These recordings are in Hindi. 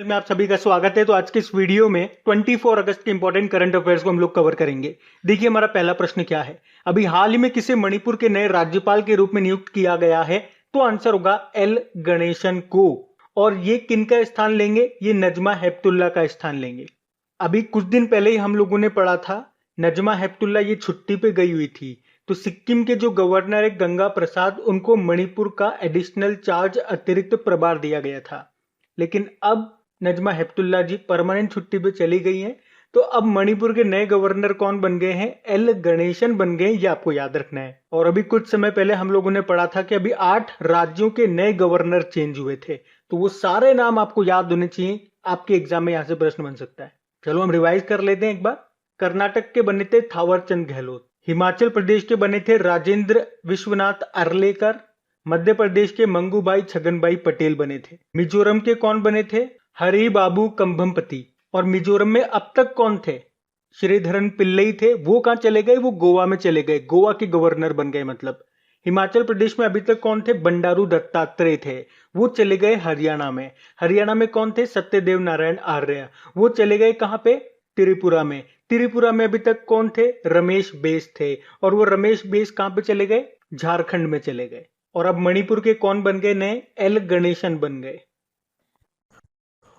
में आप सभी का स्वागत है। तो आज के इस वीडियो में 24 अगस्त के इंपॉर्टेंट करंट अफेयर्स को हम लोग कवर करेंगे। देखिए हमारा पहला प्रश्न क्या है। अभी हाल ही में किसे मणिपुर के नए राज्यपाल के रूप में नियुक्त किया गया है? तो आंसर होगा एल गणेशन को। और ये किनका स्थान लेंगे? ये नजमा हेपतुल्ला का स्थान लेंगे। अभी कुछ दिन पहले ही हम लोगों ने पढ़ा था, नजमा हेपतुल्ला ये छुट्टी पे गई हुई थी, तो सिक्किम के जो गवर्नर है गंगा प्रसाद, उनको मणिपुर का एडिशनल चार्ज अतिरिक्त प्रभार दिया गया था। लेकिन अब नजमा हेपतुल्ला जी परमानेंट छुट्टी पे चली गई हैं, तो अब मणिपुर के नए गवर्नर कौन बन गए हैं? एल गणेशन बन गए। ये आपको याद रखना है। और अभी कुछ समय पहले हम लोगों ने पढ़ा था कि अभी 8 राज्यों के नए गवर्नर चेंज हुए थे, तो वो सारे नाम आपको याद होने चाहिए। आपके एग्जाम में यहां से प्रश्न बन सकता है। चलो हम रिवाइज कर लेते हैं एक बार। कर्नाटक के बने थे थावरचंद गहलोत, हिमाचल प्रदेश के बने थे राजेंद्र विश्वनाथ अर्लेकर, मध्य प्रदेश के मंगूभाई छगनभाई पटेल बने थे, मिजोरम के कौन बने थे? हरि बाबू कंभमपति। और मिजोरम में अब तक कौन थे? श्रीधरन पिल्लई थे। वो कहां चले गए? वो गोवा में चले गए, गोवा के गवर्नर बन गए मतलब। हिमाचल प्रदेश में अभी तक कौन थे? बंडारू दत्तात्रेय थे, वो चले गए हरियाणा में। हरियाणा में कौन थे? सत्यदेव नारायण आर्य, वो चले गए कहां पे? त्रिपुरा में। त्रिपुरा में अभी तक कौन थे? रमेश बेस थे, और वो रमेश बेस कहां पे चले गए? झारखंड में चले गए। और अब मणिपुर के कौन बन गए नए? एल गणेशन बन गए।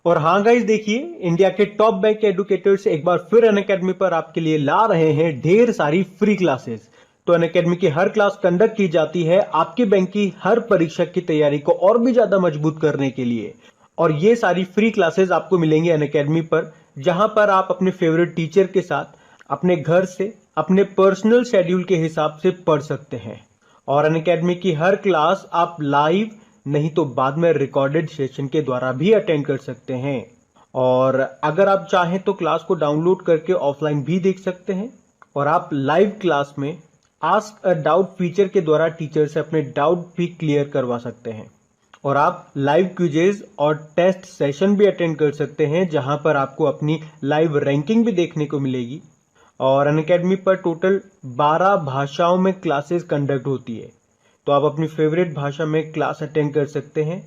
और हाँ गाइस, देखिए इंडिया के टॉप बैंक एडुकेटर्स एक बार फिर अनअकैडमी पर आपके लिए ला रहे हैं ढेर सारी फ्री क्लासेस। तो अनअकैडमी की हर क्लास कंडक्ट की जाती है आपके बैंक की हर परीक्षा की तैयारी को और भी ज्यादा मजबूत करने के लिए। और ये सारी फ्री क्लासेस आपको मिलेंगे अनअकैडमी पर, जहां पर आप अपने फेवरेट टीचर के साथ अपने घर से अपने पर्सनल शेड्यूल के हिसाब से पढ़ सकते हैं। और अनअकैडमी की हर क्लास आप लाइव नहीं तो बाद में रिकॉर्डेड सेशन के द्वारा भी अटेंड कर सकते हैं। और अगर आप चाहें तो क्लास को डाउनलोड करके ऑफलाइन भी देख सकते हैं। और आप लाइव क्लास में आस्क अ डाउट फीचर के द्वारा टीचर से अपने डाउट भी क्लियर करवा सकते हैं। और आप लाइव क्विजेज और टेस्ट सेशन भी अटेंड कर सकते हैं, जहां पर आपको अपनी लाइव रैंकिंग भी देखने को मिलेगी। और अनअकैडमी पर टोटल 12 भाषाओं में क्लासेस कंडक्ट होती है, तो आप अपनी फेवरेट भाषा में क्लास अटेंड कर सकते हैं।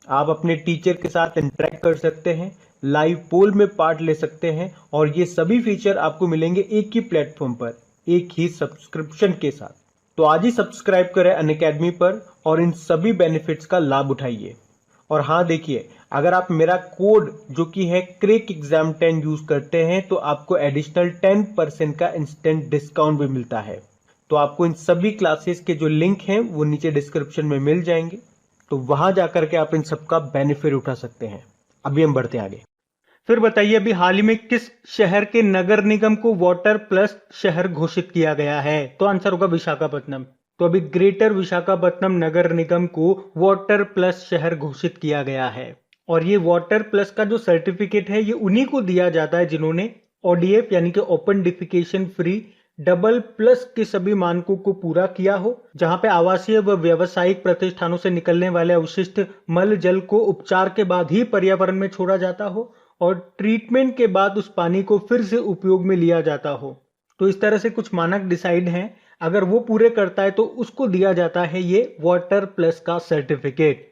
आप अपने टीचर के साथ इंटरेक्ट कर सकते हैं, लाइव पोल में पार्ट ले सकते हैं, और ये सभी फीचर आपको मिलेंगे एक ही प्लेटफॉर्म पर, एक ही सब्सक्रिप्शन के साथ। तो आज ही सब्सक्राइब करें अनअकैडमी पर और इन सभी बेनिफिट्स का लाभ उठाइए। और हाँ देखिए, अगर आप मेरा कोड जो कि है क्रेक एग्जाम 10 यूज करते हैं तो आपको एडिशनल 10% का इंस्टेंट डिस्काउंट भी मिलता है। तो आपको इन सभी क्लासेस के जो लिंक हैं वो नीचे डिस्क्रिप्शन में मिल जाएंगे, तो वहां जाकर के आप इन सबका बेनिफिट उठा सकते हैं। अभी हम बढ़ते हैं आगे। फिर बताइए, अभी हाल ही में किस शहर के नगर निगम को वाटर प्लस शहर घोषित किया गया है? तो आंसर होगा विशाखापट्टनम। तो अभी ग्रेटर विशाखापट्टनम नगर निगम को वाटर प्लस शहर घोषित किया गया है। और ये वाटर प्लस का जो सर्टिफिकेट है ये उन्हीं को दिया जाता है जिन्होंने ओडीएफ यानी कि open defecation free double plus के सभी मानकों को पूरा किया हो, जहां पे आवासीय व व्यावसायिक प्रतिष्ठानों से निकलने वाले अवशिष्ट मल जल को उपचार के बाद ही पर्यावरण में छोड़ा जाता हो, और ट्रीटमेंट के बाद उस पानी को फिर से उपयोग में लिया जाता हो। तो इस तरह से कुछ मानक डिसाइड हैं, अगर वो पूरे करता है तो उसको दिया जाता है ये वाटर प्लस का सर्टिफिकेट।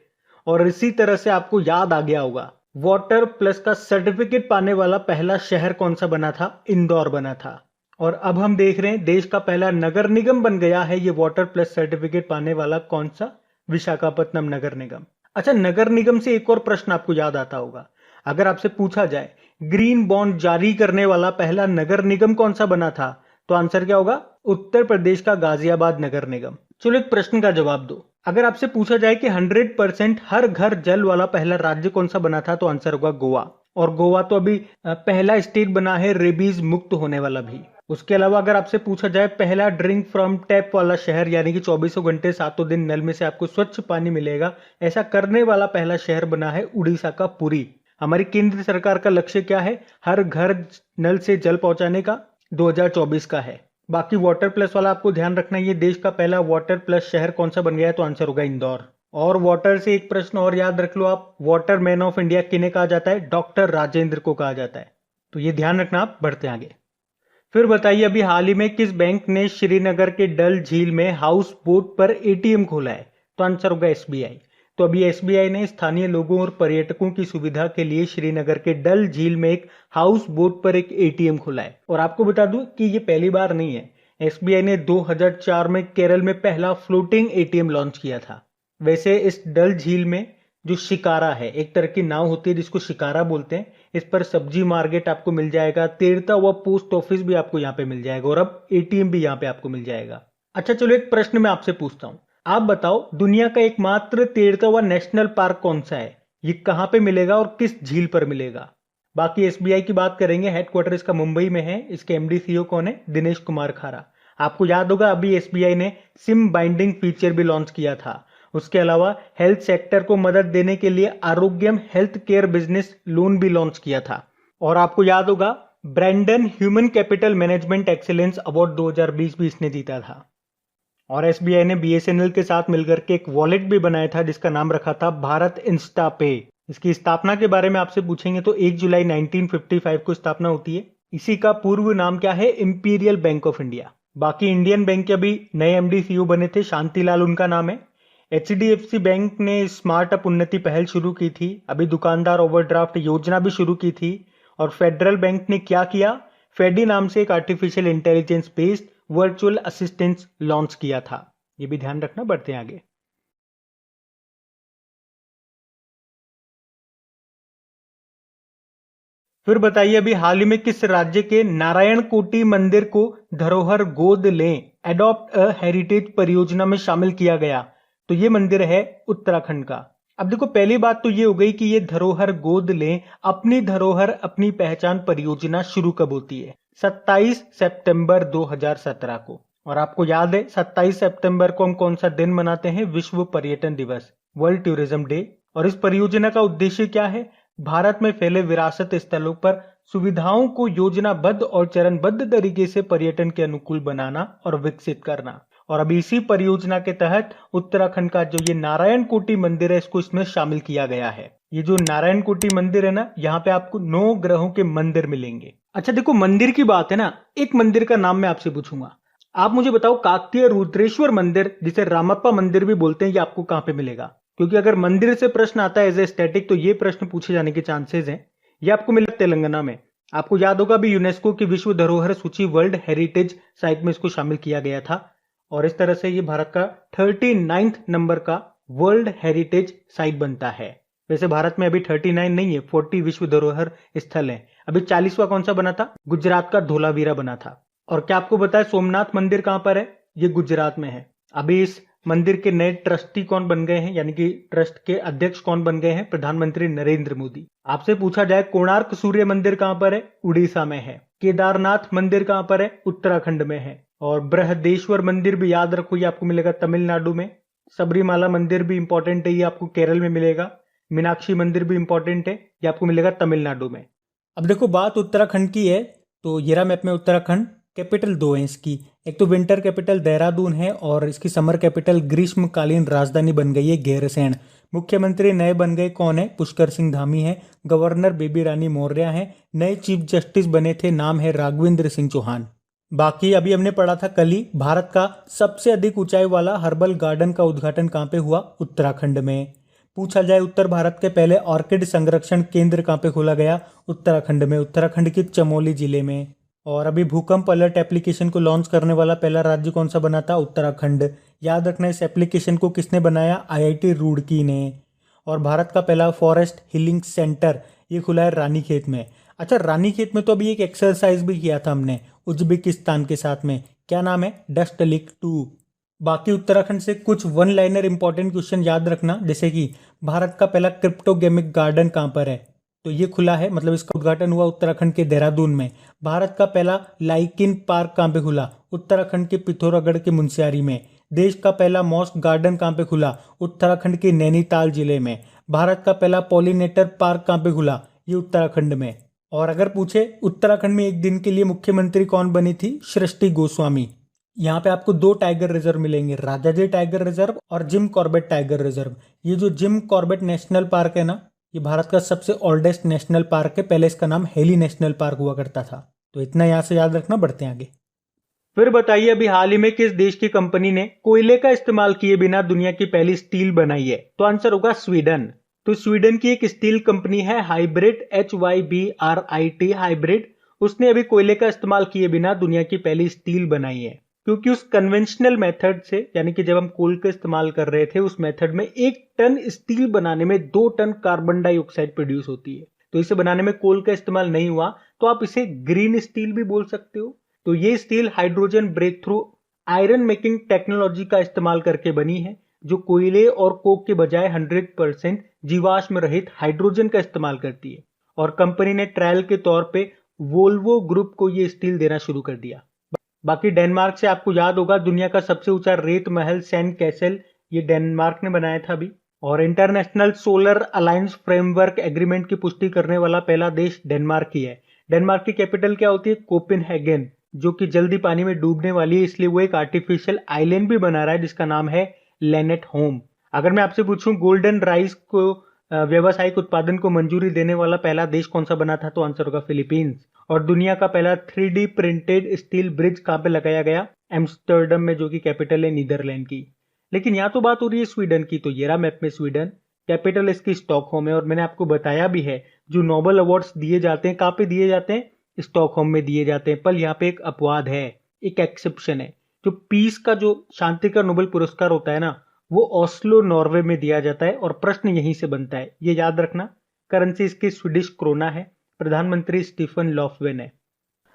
और इसी तरह से आपको याद आ गया होगा, वाटर प्लस का सर्टिफिकेट पाने वाला पहला शहर कौन सा बना था? इंदौर बना था। और अब हम देख रहे हैं देश का पहला नगर निगम बन गया है ये वाटर प्लस सर्टिफिकेट पाने वाला, कौन सा? विशाखापट्टनम नगर निगम। अच्छा, नगर निगम से एक और प्रश्न आपको याद आता होगा। अगर आपसे पूछा जाए ग्रीन बॉन्ड जारी करने वाला पहला नगर निगम कौन सा बना था, तो आंसर क्या होगा? उत्तर प्रदेश का गाजियाबाद नगर निगम। चलो एक प्रश्न का जवाब दो। अगर आपसे पूछा जाए कि 100% हर घर जल वाला पहला राज्य कौन सा बना था, तो आंसर होगा गोवा। और गोवा तो अभी पहला स्टेट बना है रेबीज मुक्त होने वाला भी। उसके अलावा अगर आपसे पूछा जाए पहला ड्रिंक फ्रॉम टैप वाला शहर, यानी कि 24 घंटे 7 दिन नल में से आपको स्वच्छ पानी मिलेगा, ऐसा करने वाला पहला शहर बना है उड़ीसा का पुरी। हमारी केंद्र सरकार का लक्ष्य क्या है? हर घर नल से जल पहुंचाने का 2024 का है। बाकी वाटर प्लस वाला आपको ध्यान रखना है, ये देश का पहला वाटर प्लस शहर कौन सा बन गया है, तो आंसर होगा इंदौर। और वाटर से एक प्रश्न और याद रख लो आप, वाटर मैन ऑफ इंडिया किन्हें कहा जाता है? डॉक्टर राजेंद्र को कहा जाता है। तो ये ध्यान रखना। आप बढ़ते आगे। फिर बताइए, अभी हाल ही में किस बैंक ने श्रीनगर के डल झील में हाउस बोट पर एटीएम खोला है? तो आंसर होगा एसबीआई। तो अभी एसबीआई ने स्थानीय लोगों और पर्यटकों की सुविधा के लिए श्रीनगर के डल झील में एक हाउस बोट पर एक एटीएम खोला है। और आपको बता दूं कि ये पहली बार नहीं है। एसबीआई ने 2004 में केरल में पहला फ्लोटिंग एटीएम लॉन्च किया था। वैसे इस डल झील में जो शिकारा है, एक तरह की नाव होती है जिसको शिकारा बोलते हैं, इस पर सब्जी मार्केट आपको मिल जाएगा, तैरता हुआ पोस्ट ऑफिस भी आपको यहाँ पे मिल जाएगा और अब एटीएम भी यहाँ पे आपको मिल जाएगा। अच्छा चलो एक प्रश्न मैं आपसे पूछता हूँ, आप बताओ दुनिया का एकमात्र तैरता हुआ नेशनल पार्क कौन सा है? ये कहाँ पे मिलेगा और किस झील पर मिलेगा? बाकी एसबीआई की बात करेंगे, हेडक्वार्टर इसका मुंबई में है। इसके एमडी सीईओ कौन है? दिनेश कुमार खारा। आपको याद होगा अभी एसबीआई ने सिम बाइंडिंग फीचर भी लॉन्च किया था। उसके अलावा हेल्थ सेक्टर को मदद देने के लिए Arogyam health care business loan भी लॉन्च किया था। और आपको याद होगा Brandon human capital management excellence award 2020 भी इसने जीता था। और एसबीआई ने बीएसएनएल के साथ मिलकर के एक वॉलेट भी बनाया था जिसका नाम रखा था भारत इंस्टा पे। इसकी स्थापना के बारे में आपसे पूछेंगे तो 1 जुलाई 1955 को स्थापना होती है। इसी का पूर्व नाम क्या है? Imperial bank of India. बाकी इंडियन बैंक के अभी नए एमडी सीईओ बने थे, शांतिलाल उनका नाम है। एचडीएफसी बैंक ने स्मार्टअप उन्नति पहल शुरू की थी। अभी दुकानदार ओवरड्राफ्ट योजना भी शुरू की थी। और फेडरल बैंक ने क्या किया? फेडी नाम से एक artificial intelligence based virtual assistance launch किया था। ये भी ध्यान रखना, बढ़ते हैं आगे। फिर बताइए अभी हाल ही में किस राज्य के नारायण कोटी मंदिर को धरोहर गोद लें एडॉप्ट अ हेरिटेज परियोजना में शामिल किया गया? तो ये मंदिर है उत्तराखंड का। अब देखो पहली बात तो ये हो गई कि ये धरोहर गोद लें अपनी धरोहर अपनी पहचान परियोजना शुरू कब होती है? 27 सितंबर 2017 को। और आपको याद है 27 सितंबर को हम कौन सा दिन मनाते हैं? विश्व पर्यटन दिवस, वर्ल्ड टूरिज्म डे। और इस परियोजना का उद्देश्य क्या है? भारत में फैले विरासत स्थलों पर सुविधाओं को योजनाबद्ध और चरणबद्ध तरीके से पर्यटन के अनुकूल बनाना और विकसित करना। और अभी इसी परियोजना के तहत उत्तराखंड का जो ये नारायण कोटी मंदिर है इसको इसमें शामिल किया गया है। ये जो नारायण कोटी मंदिर है ना, यहाँ पे आपको 9 ग्रहों के मंदिर मिलेंगे। अच्छा देखो मंदिर की बात है ना, एक मंदिर का नाम मैं आपसे पूछूंगा, आप मुझे बताओ काकतीय रुद्रेश्वर मंदिर जिसे रामप्पा मंदिर भी बोलते हैं, ये आपको कहां पे मिलेगा? क्योंकि अगर मंदिर से प्रश्न आता है एज ए स्टैटिक तो ये प्रश्न पूछे जाने के चांसेस हैं। ये आपको मिला तेलंगाना में। आपको याद होगा अभी यूनेस्को की विश्व धरोहर सूची वर्ल्ड हेरिटेज साइट में इसको शामिल किया गया था। और इस तरह से ये भारत का 39th नंबर का वर्ल्ड हेरिटेज साइट बनता है। वैसे भारत में अभी 39 नहीं है, 40 विश्व धरोहर स्थल है। अभी 40वां कौन सा बना था? गुजरात का धोलावीरा बना था। और क्या आपको बताया सोमनाथ मंदिर कहां पर है? ये गुजरात में है। अभी इस मंदिर के नए ट्रस्टी कौन बन गए हैं, यानी कि ट्रस्ट के अध्यक्ष कौन बन गए हैं? प्रधानमंत्री नरेंद्र मोदी। आपसे पूछा जाए कोणार्क सूर्य मंदिर कहां पर है? उड़ीसा में है। केदारनाथ मंदिर कहां पर है? उत्तराखंड में है। और बृहदेश्वर मंदिर भी याद रखो, ये आपको मिलेगा तमिलनाडु में। सबरीमाला मंदिर भी इंपॉर्टेंट है, ये आपको केरल में मिलेगा। मीनाक्षी मंदिर भी इंपॉर्टेंट है, ये आपको मिलेगा तमिलनाडु में। अब देखो बात उत्तराखंड की है तो येरा मैप में उत्तराखंड कैपिटल 2 है इसकी। एक तो विंटर कैपिटल देहरादून है और इसकी समर कैपिटल ग्रीष्मकालीन राजधानी बन गई है गैरसैंण। मुख्यमंत्री नए बन गए कौन है? पुष्कर सिंह धामी है। गवर्नर बेबी रानी मौर्य है। नए चीफ जस्टिस बने थे, नाम है राघवेंद्र सिंह चौहान। बाकी अभी हमने पढ़ा था कल ही, भारत का सबसे अधिक ऊंचाई वाला हर्बल गार्डन का उद्घाटन कहां पे हुआ? उत्तराखंड में। पूछा जाए उत्तर भारत के पहले ऑर्किड संरक्षण केंद्र कहां पे खोला गया? उत्तराखंड में, उत्तराखंड के चमोली जिले में। और अभी भूकंप अलर्ट एप्लीकेशन को लॉन्च करने वाला पहला राज्य कौन सा बना था? उत्तराखंड। याद रखना इस एप्लीकेशन को किसने बनाया? आईआईटी रुड़की ने। और भारत का पहला फॉरेस्ट हीलिंग सेंटर ये खुला है रानीखेत में। अच्छा रानीखेत में तो अभी एक एक्सरसाइज भी किया था हमने उज्बेकिस्तान के साथ में, क्या नाम है? डस्ट लिक 2। बाकी उत्तराखंड से कुछ वन लाइनर इंपॉर्टेंट क्वेश्चन याद रखना, जैसे कि भारत का पहला क्रिप्टोगेमिक गार्डन कहां पर है? तो ये खुला है, मतलब इसका उद्घाटन हुआ उत्तराखंड के देहरादून में। भारत का पहला लाइकिन पार्क कहां पे खुला? उत्तराखंड के पिथौरागढ़ के मुनस्यारी में। देश का पहला मॉस्क गार्डन कहां पे खुला? उत्तराखंड के नैनीताल जिले में। भारत का पहला पॉलिनेटर पार्क कहां पे खुला? ये उत्तराखंड में। और अगर पूछे उत्तराखंड में एक दिन के लिए मुख्यमंत्री कौन बनी थी? सृष्टि गोस्वामी। यहाँ पे आपको 2 टाइगर रिजर्व मिलेंगे, राजाजी टाइगर रिजर्व और जिम कॉर्बेट टाइगर रिजर्व। ये जो जिम कॉर्बेट नेशनल पार्क है ना, ये भारत का सबसे ओल्डेस्ट नेशनल पार्क है। पहले इसका नाम हेली नेशनल पार्क हुआ करता था। तो इतना यहाँ से याद रखना, बढ़ते हैं आगे। फिर बताइए अभी हाल ही में किस देश की कंपनी ने कोयले का इस्तेमाल किए बिना दुनिया की पहली स्टील बनाई है? तो आंसर होगा स्वीडन। तो स्वीडन की एक स्टील कंपनी है हाइब्रिड, HYBRIT हाइब्रिड। उसने अभी कोयले का इस्तेमाल किए बिना दुनिया की पहली स्टील बनाई है, क्योंकि उस कन्वेंशनल मेथड से, यानी कि जब हम कोल का इस्तेमाल कर रहे थे, उस मेथड में 1 टन स्टील बनाने में 2 टन कार्बन डाइऑक्साइड प्रोड्यूस होती है। तो इसे बनाने में कोल का इस्तेमाल नहीं हुआ, तो आप इसे ग्रीन स्टील भी बोल सकते हो। तो ये steel hydrogen breakthrough iron making technology का इस्तेमाल करके बनी है, जो कोयले और कोक के बजाय 100% जीवाश्म रहित हाइड्रोजन का इस्तेमाल करती है। और कंपनी ने ट्रायल के तौर पे वोल्वो ग्रुप को ये स्टील देना शुरू कर दिया। बाकी डेनमार्क से आपको याद होगा दुनिया का सबसे ऊंचा रेत महल सैंड कैसल, ये डेनमार्क ने बनाया था अभी। और international solar alliance framework agreement की पुष्टि करने वाला पहला देश डेनमार्क ही है। डेनमार्क की कैपिटल क्या होती है? कोपेनहेगन, जो कि जल्दी पानी में डूबने वाली है, इसलिए वो एक आर्टिफिशियल आइलैंड भी बना रहा है जिसका नाम है लेनेट होम। अगर मैं आपसे पूछूं गोल्डन राइस को व्यावसायिक उत्पादन को मंजूरी देने वाला पहला देश कौन सा बना था, तो आंसर होगा फिलीपींस। और दुनिया का पहला 3D प्रिंटेड स्टील ब्रिज कहां पे लगाया गया? एम्स्टर्डम में, जो कि कैपिटल है नीदरलैंड की। लेकिन यहाँ तो बात हो रही है स्वीडन की, तो ये रहा मैप में स्वीडन। कैपिटल इसकी स्टॉकहोम है, और मैंने आपको बताया भी है जो नोबेल अवार्ड्स दिए जाते हैं कहाँ पे दिए जाते हैं? स्टॉकहोम में दिए जाते हैं। पर यहाँ पे एक अपवाद है, एक एक्सेप्शन है। जो पीस का, जो शांति का नोबेल पुरस्कार होता है ना, वो ओस्लो नॉर्वे में दिया जाता है, और प्रश्न यहीं से बनता है, ये याद रखना। करेंसी इसकी स्वीडिश क्रोना है। प्रधानमंत्री स्टीफन लॉफ्वेन है।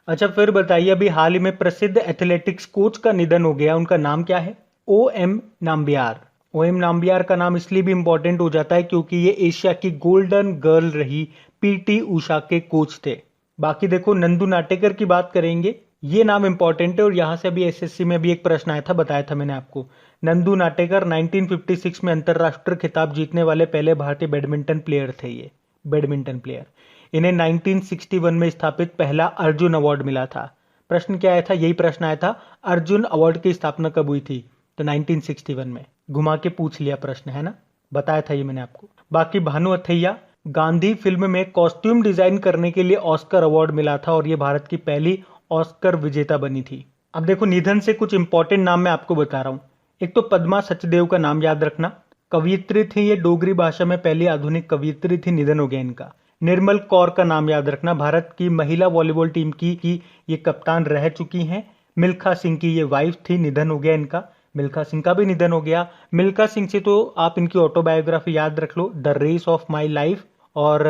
अच्छा फिर बताइए अभी हाल ही में प्रसिद्ध एथलेटिक्स कोच का निधन हो गया, उनका नाम क्या है? OM नाम्बियार। OM नाम्बियार का नाम इसलिए भी इंपॉर्टेंट हो जाता है क्योंकि ये एशिया की गोल्डन गर्ल रही PT उषा के कोच थे। बाकी देखो नंदू नाटेकर की बात करेंगे, ये नाम इंपॉर्टेंट है, और यहां से अभी SSC में भी एक प्रश्न आया था, बताया था मैंने आपको। नंदू नाटेकर 1956 में अंतरराष्ट्रीय खिताब जीतने वाले पहले भारतीय बैडमिंटन प्लेयर थे। ये बैडमिंटन प्लेयर, इन्हें 1961 में स्थापित पहला अर्जुन अवार्ड मिला था। प्रश्न क्या आया था? यही प्रश्न आया था, अर्जुन अवार्ड की स्थापना कब हुई थी? तो 1961 में। घुमा के पूछ लिया प्रश्न, है ना, बताया था ये मैंने आपको। बाकी भानु अथैया, गांधी फिल्म में कॉस्ट्यूम डिजाइन करने के लिए ऑस्कर अवार्ड मिला था, और ये भारत की पहली ऑस्कर विजेता बनी थी। अब देखो निधन से कुछ इंपॉर्टेंट नाम मैं आपको बता रहा हूं। एक तो पद्मा सचदेव का नाम याद रखना, कवियत्री थी ये, डोगरी भाषा में पहली आधुनिक कवियत्री थी, निधन हो गया इनका। निर्मल कौर का नाम याद रखना, भारत की महिला वॉलीबॉल टीम की ये कप्तान रह चुकी हैं। मिल्खा सिंह की ये वाइफ थी, निधन हो गया इनका। मिल्खा सिंह का भी निधन हो गया। मिल्खा सिंह से तो आप इनकी ऑटोबायोग्राफी याद रख लो, the race of my life. और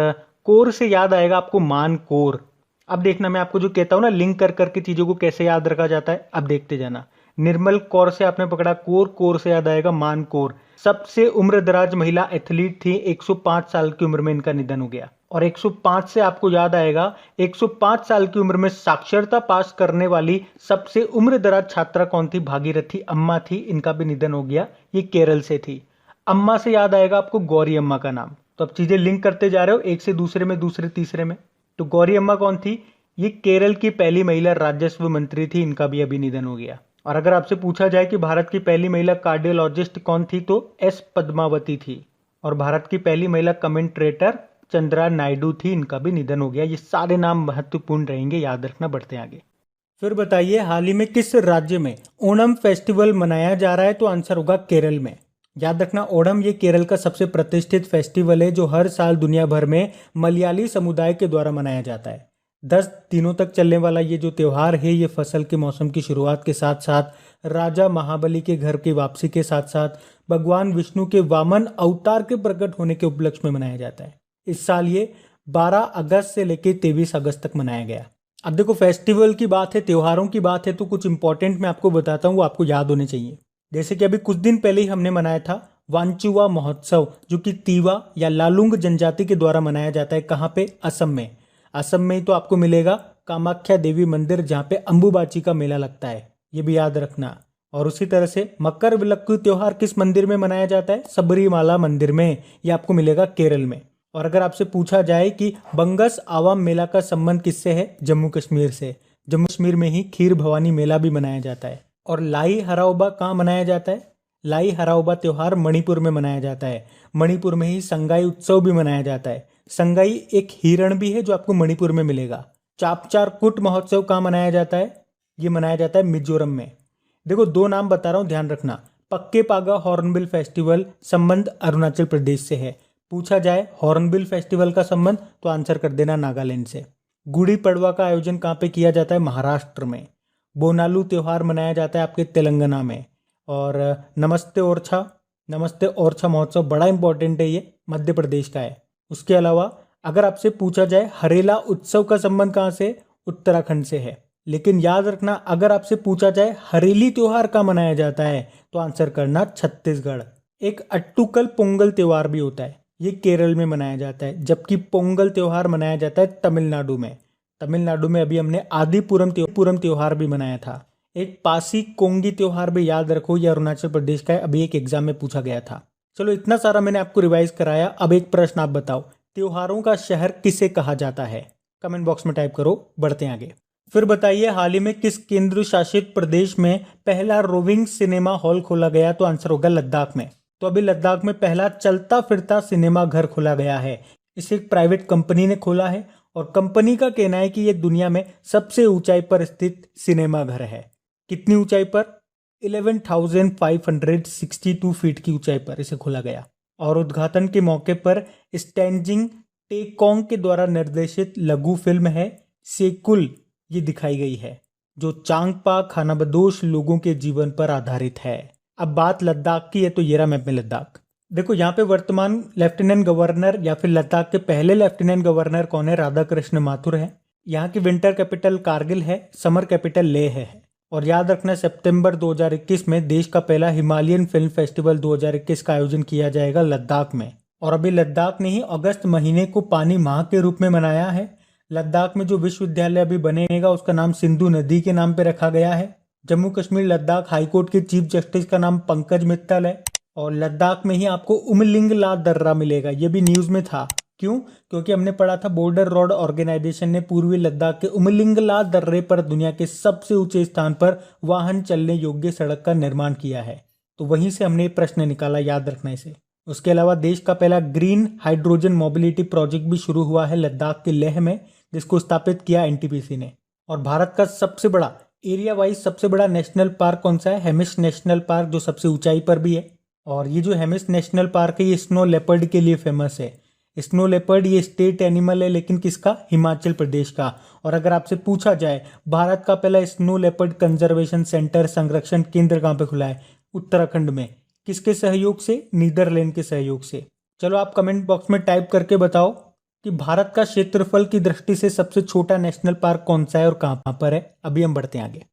कोर से याद आएगा आपको मान कोर। अब देखना मैं आपको जो कहता हूं ना, लिंक कर करके चीजों को कैसे याद रखा जाता है, अब देखते जाना। निर्मल कौर से आपने पकड़ा कोर, कोर से याद आएगा मान कौर। सबसे उम्र दराज महिला एथलीट थी, 105 साल की उम्र में इनका निधन हो गया। और 105 से आपको याद आएगा, 105 साल की उम्र में साक्षरता पास करने वाली सबसे उम्र दराज छात्रा कौन थी? भागीरथी अम्मा थी, इनका भी निधन हो गया। ये केरल से थी। अम्मा से याद आएगा आपको गौरी अम्मा का नाम। तो अब चीजें लिंक करते जा रहे हो, एक से दूसरे में, दूसरे तीसरे में। तो गौरी अम्मा कौन थी? ये केरल की पहली महिला राजस्व मंत्री थी, इनका भी अभी निधन हो गया। और अगर आपसे पूछा जाए कि भारत की पहली महिला कार्डियोलॉजिस्ट कौन थी, तो S पद्मावती थी। और भारत की पहली महिला कमेंट्रेटर चंद्रा नायडू थी, इनका भी निधन हो गया। ये सारे नाम महत्वपूर्ण रहेंगे, याद रखना। बढ़ते हैं आगे। फिर बताइए हाल ही में किस राज्य में ओणम फेस्टिवल मनाया जा रहा है? तो आंसर होगा केरल में। याद रखना, ओणम ये केरल का सबसे प्रतिष्ठित फेस्टिवल है, जो हर साल दुनिया भर में मलयाली समुदाय के द्वारा मनाया जाता है। 10 दिनों तक चलने वाला ये जो त्योहार है, ये फसल के मौसम की शुरुआत के साथ साथ राजा महाबली के घर की वापसी के साथ साथ भगवान विष्णु के वामन अवतार के प्रकट होने के उपलक्ष्य में मनाया जाता है। इस साल ये 12 अगस्त से लेकर 23 अगस्त तक मनाया गया। अब देखो फेस्टिवल की बात है, त्योहारों की बात है, तो कुछ इंपॉर्टेंट मैं आपको बताता हूँ, वो आपको याद होने चाहिए। जैसे कि अभी कुछ दिन पहले ही हमने मनाया था वांचुवा महोत्सव, जो कि तीवा या लालुंग जनजाति के द्वारा मनाया जाता है। कहाँ पे? असम में। असम में ही तो आपको मिलेगा कामाख्या देवी मंदिर, जहाँ पे अंबुबाची का मेला लगता है, ये भी याद रखना। और उसी तरह से मकर विलक्कु त्योहार किस मंदिर में मनाया जाता है? सबरीमाला मंदिर में, ये आपको मिलेगा केरल में। और अगर आपसे पूछा जाए कि बंगस आवाम मेला का संबंध किससे है? जम्मू कश्मीर से। जम्मू कश्मीर में ही खीर भवानी मेला भी मनाया जाता है। और लाई हराओबा कहाँ मनाया जाता है? लाई हराओबा त्योहार मणिपुर में मनाया जाता है। मणिपुर में ही संगाई उत्सव भी मनाया जाता है। संगाई एक हिरण भी है जो आपको मणिपुर में मिलेगा। चापचार कुट महोत्सव कहाँ मनाया जाता है? ये मनाया जाता है मिजोरम में। देखो 2 नाम बता रहा हूँ, ध्यान रखना। पक्के पागा हॉर्नबिल फेस्टिवल संबंध अरुणाचल प्रदेश से है। पूछा जाए हॉर्नबिल फेस्टिवल का संबंध तो आंसर कर देना नागालैंड से। गुड़ी पड़वा का आयोजन कहाँ पे किया जाता है? महाराष्ट्र में। बोनालू त्योहार मनाया जाता है आपके तेलंगाना में। और नमस्ते ओरछा महोत्सव बड़ा इंपॉर्टेंट है, ये मध्य प्रदेश का है। उसके अलावा अगर आपसे पूछा जाए हरेला उत्सव का संबंध कहाँ से? उत्तराखंड से है। लेकिन याद रखना अगर आपसे पूछा जाए हरेली त्योहार कहाँ मनाया जाता है तो आंसर करना छत्तीसगढ़। एक अट्टुकल पोंगल त्योहार भी होता है, ये केरल में मनाया जाता है, जबकि पोंगल त्योहार मनाया जाता है तमिलनाडु में। तमिलनाडु में अभी हमने आदिपुरम त्योहार भी मनाया था। एक पासी कोंगी त्योहार भी याद रखो, ये अरुणाचल प्रदेश का है, अभी एक एग्जाम में पूछा गया था। चलो इतना सारा मैंने आपको रिवाइज कराया। अब एक प्रश्न आप बताओ, त्योहारों का शहर किसे कहा जाता है? कमेंट बॉक्स में टाइप करो, बढ़ते हैं आगे। फिर बताइए हाल ही में किस केंद्र शासित प्रदेश में पहला रोविंग सिनेमा हॉल खोला गया? तो आंसर होगा लद्दाख में। तो अभी लद्दाख में पहला चलता फिरता सिनेमा घर खोला गया है। इसे एक प्राइवेट कंपनी ने खोला है और कंपनी का कहना है कि यह दुनिया में सबसे ऊंचाई पर स्थित सिनेमा घर है। कितनी ऊंचाई पर? 11,562 फीट की ऊंचाई पर इसे खोला गया। और उद्घाटन के मौके पर स्टैंजिंग टेकोंग के द्वारा निर्देशित लघु फिल्म है सेकुल, ये दिखाई गई है, जो चांगपा खानाबदोश लोगों के जीवन पर आधारित है। अब बात लद्दाख की है तो ये रहा मैप में लद्दाख। देखो यहाँ पे वर्तमान लेफ्टिनेंट गवर्नर या फिर लद्दाख के पहले लेफ्टिनेंट गवर्नर कौन है? राधाकृष्ण माथुर है। यहाँ की विंटर कैपिटल कारगिल है, समर कैपिटल लेह है। और याद रखना सितंबर 2021 में देश का पहला हिमालयन फिल्म फेस्टिवल 2021 का आयोजन किया जाएगा लद्दाख में। और अभी लद्दाख ने ही अगस्त महीने को पानी माह के रूप में मनाया है। लद्दाख में जो विश्वविद्यालय अभी बनेगा उसका नाम सिंधु नदी के नाम पे रखा गया है। जम्मू कश्मीर लद्दाख हाईकोर्ट के चीफ जस्टिस का नाम पंकज मित्तल है। और लद्दाख में ही आपको उमलिंग ला दर्रा मिलेगा, ये भी न्यूज में था। क्यों? क्योंकि हमने पढ़ा था बॉर्डर रोड ऑर्गेनाइजेशन ने पूर्वी लद्दाख के उमलिंग ला दर्रे पर दुनिया के सबसे ऊंचे स्थान पर वाहन चलने योग्य सड़क का निर्माण किया है। तो वहीं से हमने प्रश्न निकाला, याद रखना इसे। उसके अलावा देश का पहला ग्रीन हाइड्रोजन मोबिलिटी प्रोजेक्ट भी शुरू हुआ है लद्दाख के लेह में, जिसको स्थापित किया एनटीपीसी ने। और भारत का सबसे बड़ा एरिया वाइज सबसे बड़ा नेशनल पार्क कौन सा है? हेमिस नेशनल पार्क, जो सबसे ऊंचाई पर भी है। और ये जो हेमिस नेशनल पार्क है ये स्नो लेपर्ड के लिए फेमस है। स्नो लेपर्ड ये स्टेट एनिमल है, लेकिन किसका? हिमाचल प्रदेश का। और अगर आपसे पूछा जाए भारत का पहला स्नो लेपर्ड कंजर्वेशन सेंटर संरक्षण केंद्र कहाँ पे खुला है? उत्तराखंड में। किसके सहयोग से? नीदरलैंड के सहयोग से। चलो आप कमेंट बॉक्स में टाइप करके बताओ कि भारत का क्षेत्रफल की दृष्टि से सबसे छोटा नेशनल पार्क कौन सा है और कहाँ पर है। अभी हम बढ़ते हैं आगे।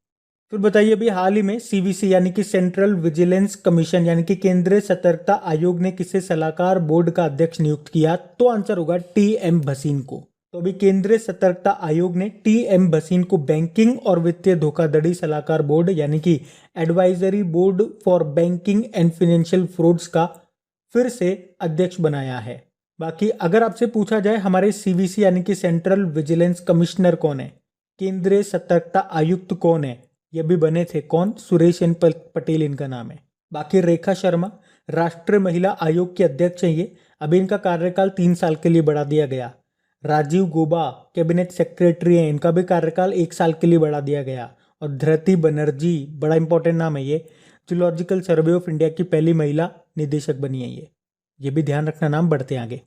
फिर बताइए अभी हाल ही में सीवीसी यानी कि सेंट्रल विजिलेंस कमीशन यानी कि केंद्रीय सतर्कता आयोग ने किसे सलाहकार बोर्ड का अध्यक्ष नियुक्त किया? तो आंसर होगा टीएम भसीन को। तो अभी केंद्रीय सतर्कता आयोग ने टीएम भसीन को बैंकिंग और वित्तीय धोखाधड़ी सलाहकार बोर्ड यानी कि advisory board for banking and financial frauds का फिर से अध्यक्ष बनाया है। बाकी अगर आपसे पूछा जाए हमारे सीवीसी यानी कि सेंट्रल विजिलेंस कमिश्नर कौन है, केंद्रीय सतर्कता आयुक्त कौन है, ये भी बने थे कौन? सुरेश एन पटेल इनका नाम है। बाकी रेखा शर्मा राष्ट्रीय महिला आयोग के अध्यक्ष हैं ये, अभी इनका कार्यकाल 3 साल के लिए बढ़ा दिया गया। राजीव गोबा कैबिनेट सेक्रेटरी हैं, इनका भी कार्यकाल 1 साल के लिए बढ़ा दिया गया। और धृति बनर्जी, बड़ा इंपॉर्टेंट नाम है ये, जूलॉजिकल सर्वे ऑफ इंडिया की पहली महिला निदेशक बनी है ये भी ध्यान रखना नाम। बढ़ते आगे।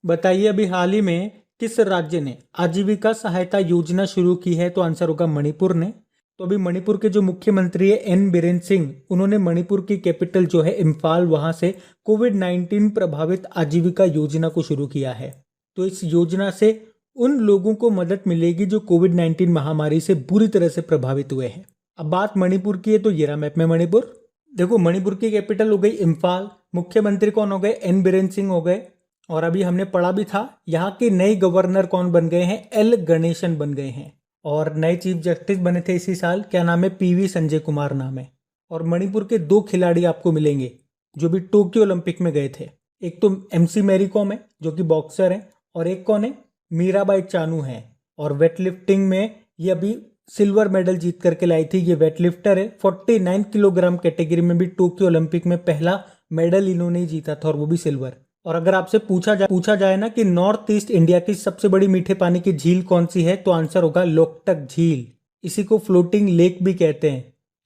बताइए अभी हाल ही में किस राज्य ने आजीविका सहायता योजना शुरू की है? तो आंसर होगा मणिपुर ने। तो अभी मणिपुर के जो मुख्यमंत्री है एन बीरेन सिंह, उन्होंने मणिपुर की कैपिटल जो है इम्फाल, वहां से कोविड-19 प्रभावित आजीविका योजना को शुरू किया है। तो इस योजना से उन लोगों को मदद मिलेगी जो कोविड-19 महामारी से बुरी तरह से प्रभावित हुए हैं। अब बात मणिपुर की है तो ये रहा मैप में मणिपुर। देखो मणिपुर की कैपिटल हो गई इम्फाल, मुख्यमंत्री कौन हो गए? एन बीरेन सिंह हो गए। और अभी हमने पढ़ा भी था यहाँ के नए गवर्नर कौन बन गए हैं? एल गणेशन बन गए हैं। और नए चीफ जस्टिस बने थे इसी साल, क्या नाम है? पीवी संजय कुमार नाम है। और मणिपुर के 2 खिलाड़ी आपको मिलेंगे जो भी टोक्यो ओलंपिक में गए थे। एक तो एमसी मैरी कॉम है जो कि बॉक्सर है, और एक कौन है? मीराबाई चानू है। और वेटलिफ्टिंग में ये अभी सिल्वर मेडल जीत करके लाई थी, ये वेटलिफ्टर है। 49 किलोग्राम कैटेगरी में भी टोक्यो ओलंपिक में पहला मेडल इन्होंने ही जीता था, और वो भी सिल्वर। और अगर आपसे पूछा जाए ना कि नॉर्थ ईस्ट इंडिया की सबसे बड़ी मीठे पानी की झील कौन सी है, तो आंसर होगा लोकटक झील। इसी को फ्लोटिंग लेक भी कहते हैं,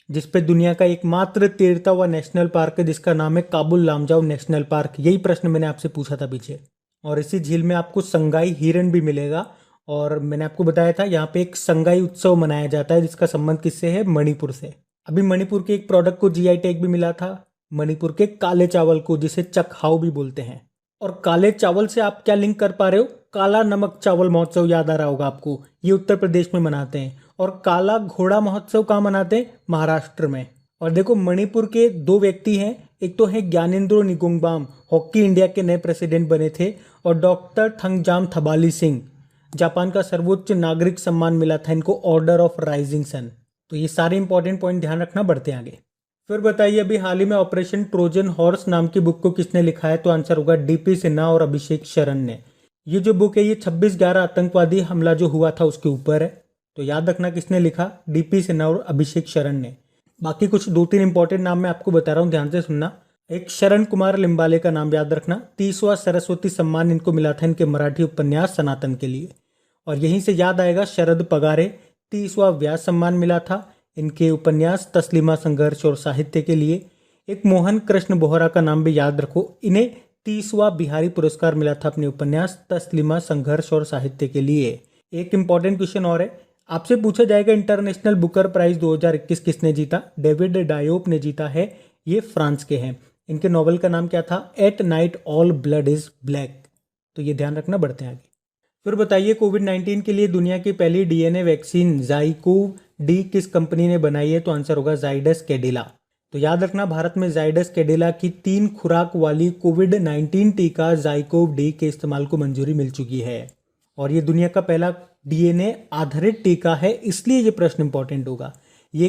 जिसपे दुनिया का एकमात्र तैरता हुआ नेशनल पार्क है जिसका नाम है काबुल लामजाओ नेशनल पार्क। यही प्रश्न मैंने आपसे पूछा था पीछे। और इसी झील में आपको संगाई हिरण भी मिलेगा। और मैंने आपको बताया था यहाँ पे एक संगाई उत्सव मनाया जाता है जिसका संबंध किससे है, मणिपुर से। अभी मणिपुर के एक प्रोडक्ट को जीआई टैग भी मिला था, मणिपुर के काले चावल को, जिसे चकहाउ भी बोलते हैं। और काले चावल से आप क्या लिंक कर पा रहे हो, काला नमक चावल महोत्सव याद आ रहा होगा आपको, ये उत्तर प्रदेश में मनाते हैं। और काला घोड़ा महोत्सव कहाँ मनाते हैं, महाराष्ट्र में। और देखो मणिपुर के दो व्यक्ति हैं, एक तो है ज्ञानेंद्रो निगुंगबाम, हॉकी इंडिया के नए प्रेसिडेंट बने थे, और डॉक्टर थंगजाम थबाली सिंह, जापान का सर्वोच्च नागरिक सम्मान मिला था इनको, ऑर्डर ऑफ राइजिंग सन। तो ये सारे इंपॉर्टेंट पॉइंट ध्यान रखना, बढ़ते आगे। फिर बताइए अभी हाल ही में ऑपरेशन ट्रोजन हॉर्स नाम की बुक को किसने लिखा है, तो आंसर होगा डीपी सिन्हा और अभिषेक शरण ने। ये जो बुक है ये 26/11 आतंकवादी हमला जो हुआ था उसके ऊपर है, तो याद रखना किसने लिखा, डीपी सिन्हा और अभिषेक शरण ने। बाकी कुछ 2-3 इंपॉर्टेंट नाम मैं आपको बता रहा हूँ, ध्यान से सुनना। एक शरण कुमार लिम्बाले का नाम याद रखना, 30वां सरस्वती सम्मान इनको मिला था इनके मराठी उपन्यास सनातन के लिए। और यहीं से याद आएगा शरद पगारे, 30वां व्यास सम्मान मिला था इनके उपन्यास तस्लीमा संघर्ष और साहित्य के लिए। एक मोहन कृष्ण बोहरा का नाम भी याद रखो, इन्हें 30वां बिहारी पुरस्कार मिला था अपने उपन्यास तस्लीमा संघर्ष और साहित्य के लिए। एक इंपॉर्टेंट क्वेश्चन और है, आपसे पूछा जाएगा इंटरनेशनल बुकर प्राइज 2021 किसने जीता, डेविड डायोप ने जीता है, ये फ्रांस के हैं। इनके नॉवेल का नाम क्या था, at night all blood is black. तो ये ध्यान रखना, बढ़ते हैं आगे। फिर बताइए कोविड-19 के लिए दुनिया की पहली डीएनए वैक्सीन ज़ाइकोव डी किस कंपनी ने बनाई है, तो आंसर होगा जाइडस कैडिला। तो याद रखना भारत में जाइडस कैडिला की 3 खुराक वाली कोविड-19 टीका ज़ाइकोव डी के इस्तेमाल को मंजूरी मिल चुकी है। और ये दुनिया का पहला डीएनए आधारित टीका है, इसलिए ये प्रश्न इंपॉर्टेंट होगा। ये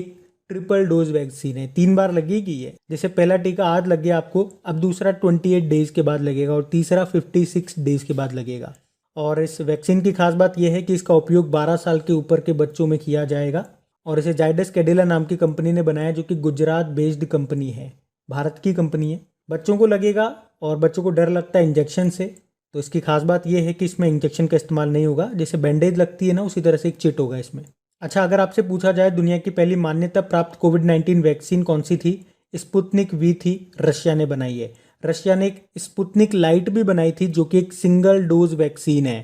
ट्रिपल डोज वैक्सीन है, 3 बार लगेगी ये। जैसे पहला टीका आज लग गया आपको, अब दूसरा 28 डेज के बाद लगेगा और तीसरा 56 डेज के बाद लगेगा। और इस वैक्सीन की खास बात यह है कि इसका उपयोग 12 साल के ऊपर के बच्चों में किया जाएगा। और इसे जाइडस कैडिला नाम की कंपनी ने बनाया, जो कि गुजरात बेस्ड कंपनी है, भारत की कंपनी है। बच्चों को लगेगा और बच्चों को डर लगता है इंजेक्शन से, तो इसकी खास बात यह है कि इसमें इंजेक्शन का इस्तेमाल नहीं होगा। जैसे बैंडेज लगती है ना, उसी तरह से एक चिट होगा इसमें। अच्छा, अगर आपसे पूछा जाए दुनिया की पहली मान्यता प्राप्त कोविड-19 वैक्सीन कौन सी थी, स्पुतनिक वी थी, रशिया ने बनाई है। रशिया ने एक स्पुतनिक लाइट भी बनाई थी जो कि एक सिंगल डोज वैक्सीन है।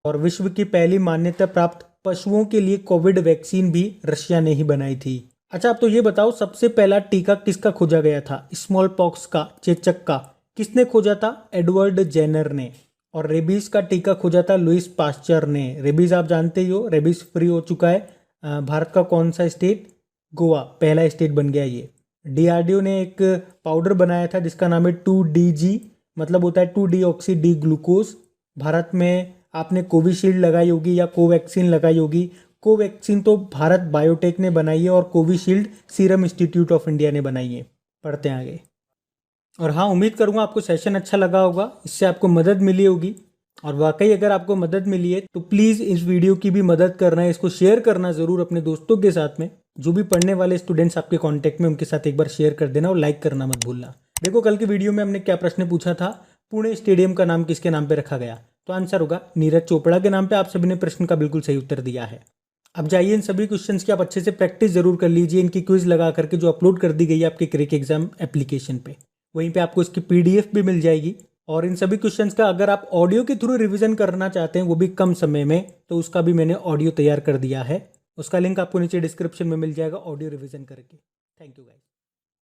और विश्व की पहली मान्यता प्राप्त पशुओं के लिए कोविड वैक्सीन भी रशिया ने ही बनाई थी। अच्छा, अब तो ये बताओ सबसे पहला टीका किसका खोजा गया था, स्मॉल पॉक्स का, चेचक का, किसने खोजा था, एडवर्ड जेनर ने। और रेबीज का टीका खोजा था लुइस पास्चर ने। रेबीज आप जानते ही हो, रेबीज फ्री हो चुका है। भारत का कौन सा स्टेट, गोवा, पहला स्टेट बन गया ये। डीआरडीओ ने एक पाउडर बनाया था जिसका नाम है 2DG, मतलब होता है 2-डीऑक्सी डी ग्लूकोज। भारत में आपने कोविशील्ड लगाई होगी या कोवैक्सीन लगाई होगी। कोवैक्सीन तो भारत बायोटेक ने बनाई है और Covishield serum institute of India ने बनाई है। पढ़ते हैं आगे। और हाँ, उम्मीद करूँगा आपको सेशन अच्छा लगा होगा, इससे आपको मदद मिली होगी। और वाकई अगर आपको मदद मिली है तो प्लीज़ इस वीडियो की भी मदद करना है, इसको शेयर करना ज़रूर अपने दोस्तों के साथ में। जो भी पढ़ने वाले स्टूडेंट्स आपके कांटेक्ट में, उनके साथ एक बार शेयर कर देना और लाइक करना मत भूलना। देखो कल की वीडियो में हमने क्या प्रश्न पूछा था, पुणे स्टेडियम का नाम किसके नाम पे रखा गया, तो आंसर होगा नीरज चोपड़ा के नाम पे। आप सभी ने प्रश्न का बिल्कुल सही उत्तर दिया है। अब जाइए इन सभी क्वेश्चंस की आप अच्छे से प्रैक्टिस जरूर कर लीजिए, इनकी क्विज लगा करके जो अपलोड कर दी गई है आपके क्रिक एग्जाम एप्लीकेशन पे। वहीं पे आपको इसकी PDF भी मिल जाएगी। और इन सभी क्वेश्चंस का अगर आप ऑडियो के थ्रू रिवीजन करना चाहते हैं, वो भी कम समय में, तो उसका भी मैंने ऑडियो तैयार कर दिया है। उसका लिंक आपको नीचे डिस्क्रिप्शन में मिल जाएगा ऑडियो रिवीजन करके। Thank you guys.